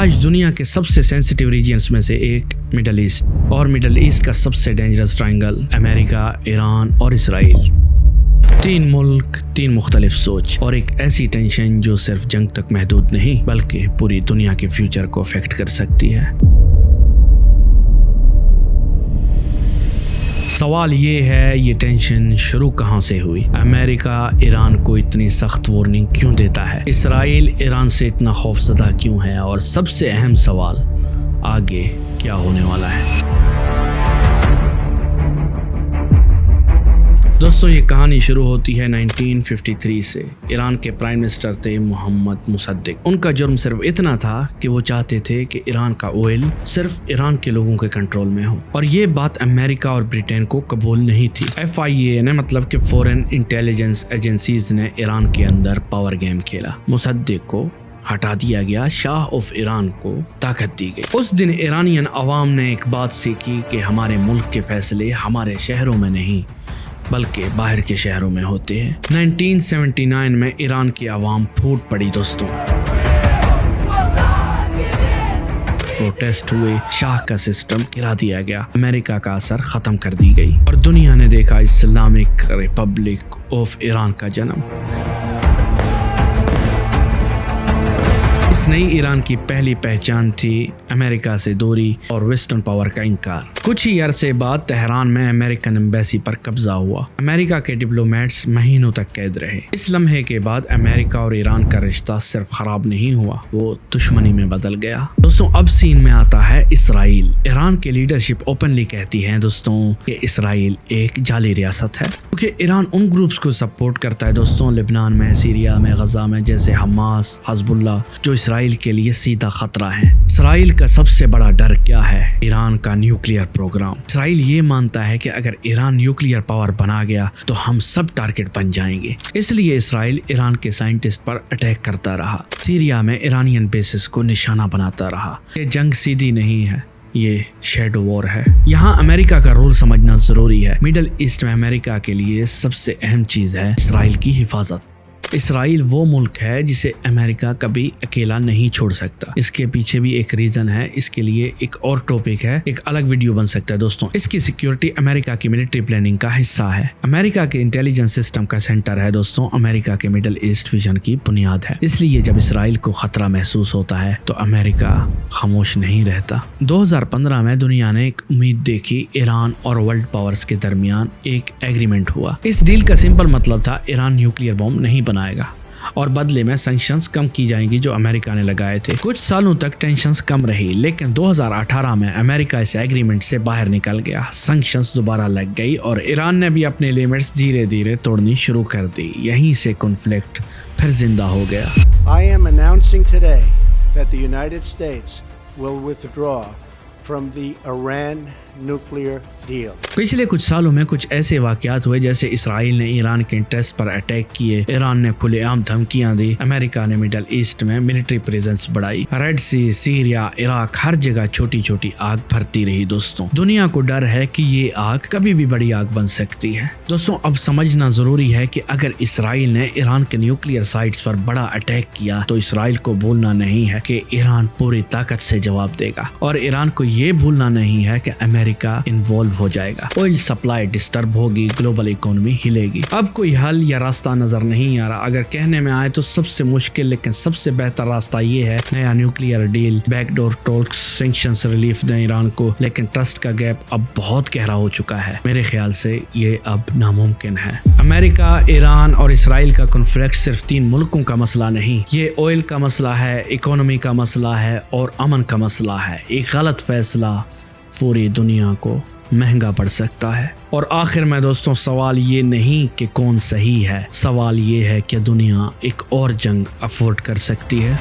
आज दुनिया के सबसे सेंसिटिव रीजन्स में से एक मिडल ईस्ट, और मिडल ईस्ट का सबसे डेंजरस ट्रायंगल अमेरिका, ईरान और इसराइल। 3 मुल्क, 3 मुख्तलिफ सोच और एक ऐसी टेंशन जो सिर्फ जंग तक महदूद नहीं बल्कि पूरी दुनिया के फ्यूचर को अफेक्ट कर सकती है। सवाल ये है, ये टेंशन शुरू कहाँ से हुई? अमेरिका ईरान को इतनी सख्त वार्निंग क्यों देता है? इसराइल ईरान से इतना खौफजदा क्यों है? और सबसे अहम सवाल, आगे क्या होने वाला है? दोस्तों, ये कहानी शुरू होती है 1953 से। ईरान के प्राइम मिनिस्टर थे मोहम्मद मुसद्दिक। उनका जुर्म सिर्फ इतना था कि वो चाहते थे कि ईरान का ऑयल सिर्फ ईरान के लोगों के कंट्रोल में हो, और ये बात अमेरिका और ब्रिटेन को कबूल नहीं थी। FIA ने, मतलब कि फॉरेन इंटेलिजेंस एजेंसीज ने ईरान के अंदर पावर गेम खेला। मुसद्दिक को हटा दिया गया, शाह ऑफ ईरान को ताकत दी गई। उस दिन ईरानियन अवाम ने एक बात सीखी कि हमारे मुल्क के फैसले हमारे शहरों में नहीं बल्कि बाहर के शहरों में होते हैं। 1979 में ईरान की आवाम फूट पड़ी दोस्तों। प्रोटेस्ट हुए, शाह का सिस्टम गिरा दिया गया, अमेरिका का असर खत्म कर दी गई और दुनिया ने देखा इस्लामिक रिपब्लिक ऑफ ईरान का जन्म। इस नई ईरान की पहली पहचान थी अमेरिका से दूरी और वेस्टर्न पावर का इनकार। कुछ ही अरसे बाद तेहरान में अमेरिकन एम्बेसी पर कब्जा हुआ। अमेरिका के डिप्लोमेट्स महीनों तक कैद रहे। इस लम्हे के बाद अमेरिका और ईरान का रिश्ता सिर्फ खराब नहीं हुआ, वो दुश्मनी में बदल गया। दोस्तों, अब सीन में आता है इसराइल। ईरान की लीडरशिप ओपनली कहती है दोस्तों कि इसराइल एक जाली रियासत है, क्योंकि ईरान उन ग्रुप्स को सपोर्ट करता है दोस्तों, लेबनान में, सीरिया में, गजा में, जैसे हमास, हिजबुल्लाह, जो इसराइल के लिए सीधा खतरा है। इसराइल का सबसे बड़ा डर क्या है? ईरान का न्यूक्लियर प्रोग्राम। इसराइल ये मानता है कि अगर ईरान न्यूक्लियर पावर बना गया तो हम सब टारगेट बन जाएंगे। इसलिए इसराइल ईरान के साइंटिस्ट पर अटैक करता रहा, सीरिया में ईरानियन बेसिस को निशाना बनाता रहा। ये जंग सीधी नहीं है, ये शेडो वॉर है। यहाँ अमेरिका का रोल समझना जरूरी है। मिडल ईस्ट में अमेरिका के लिए सबसे अहम चीज है इसराइल की हिफाजत। इसराइल वो मुल्क है जिसे अमेरिका कभी अकेला नहीं छोड़ सकता। इसके पीछे भी एक रीजन है, इसके लिए एक और टॉपिक है, एक अलग वीडियो बन सकता है दोस्तों। इसकी सिक्योरिटी अमेरिका की मिलिट्री प्लानिंग का हिस्सा है। अमेरिका के इंटेलिजेंस सिस्टम का सेंटर है दोस्तों। अमेरिका के मिडल ईस्ट विजन की बुनियाद है। इसलिए जब इसराइल को खतरा महसूस होता है तो अमेरिका खामोश नहीं रहता। 2015 में दुनिया ने एक उम्मीद देखी। ईरान और वर्ल्ड पावर्स के दरमियान एक एग्रीमेंट हुआ। इस डील का सिंपल मतलब था, ईरान न्यूक्लियर बॉम्ब नहीं बनाएगा और बदले में सैंक्शंस कम की जाएंगी जो अमेरिका ने लगाए थे। कुछ सालों तक टेंशंस कम रही, लेकिन 2018 में अमेरिका इस एग्रीमेंट से बाहर निकल गया। सैंक्शंस दोबारा लग गई और ईरान ने भी अपने लिमिट्स धीरे धीरे तोड़नी शुरू कर दी। यहीं से कॉन्फ्लिक्ट फिर जिंदा हो गया। I am announcing today that the United States will withdraw from the Iran nuclear deal. पिछले कुछ सालों में कुछ ऐसे वाकयात हुए जैसे इसराइल ने ईरान के इंटरेस्ट पर अटैक किए, ईरान ने खुलेआम धमकियां दी, अमेरिका ने मिडल ईस्ट में मिलिट्री प्रेजेंस बढ़ाई, रेड सी, सीरिया, इराक, हर जगह छोटी छोटी आग भरती रही दोस्तों। दुनिया को डर है कि ये आग कभी भी बड़ी आग बन सकती है। दोस्तों, अब समझना जरूरी है कि अगर इसराइल ने ईरान के न्यूक्लियर साइट्स पर बड़ा अटैक किया तो इसराइल को भूलना नहीं है कि ईरान पूरी ताकत से जवाब देगा, और ईरान को ये भूलना नहीं है कि अमेरिका इन्वॉल्व हो जाएगा। ऑयल सप्लाई डिस्टर्ब होगी, ग्लोबल इकोनॉमी हिलेगी। अब कोई हल या रास्ता नजर नहीं आ रहा। अगर कहने में आए तो सबसे मुश्किल लेकिन सबसे बेहतर रास्ता ये है, नया nuclear deal, backdoor talks, sanctions relief दें ईरान को। लेकिन ट्रस्ट का गैप अब बहुत गहरा हो चुका है। मेरे ख्याल से ये अब नामुमकिन है। अमेरिका, ईरान और इसराइल का कॉन्फ्लिक्ट सिर्फ 3 मुल्कों का मसला नहीं, ये ऑयल का मसला है, इकोनॉमी का मसला है और अमन का मसला है। एक गलत फैसला पूरी दुनिया को महंगा पड़ सकता है। और आखिर में दोस्तों, सवाल ये नहीं कि कौन सही है, सवाल ये है कि दुनिया एक और जंग अफोर्ड कर सकती है।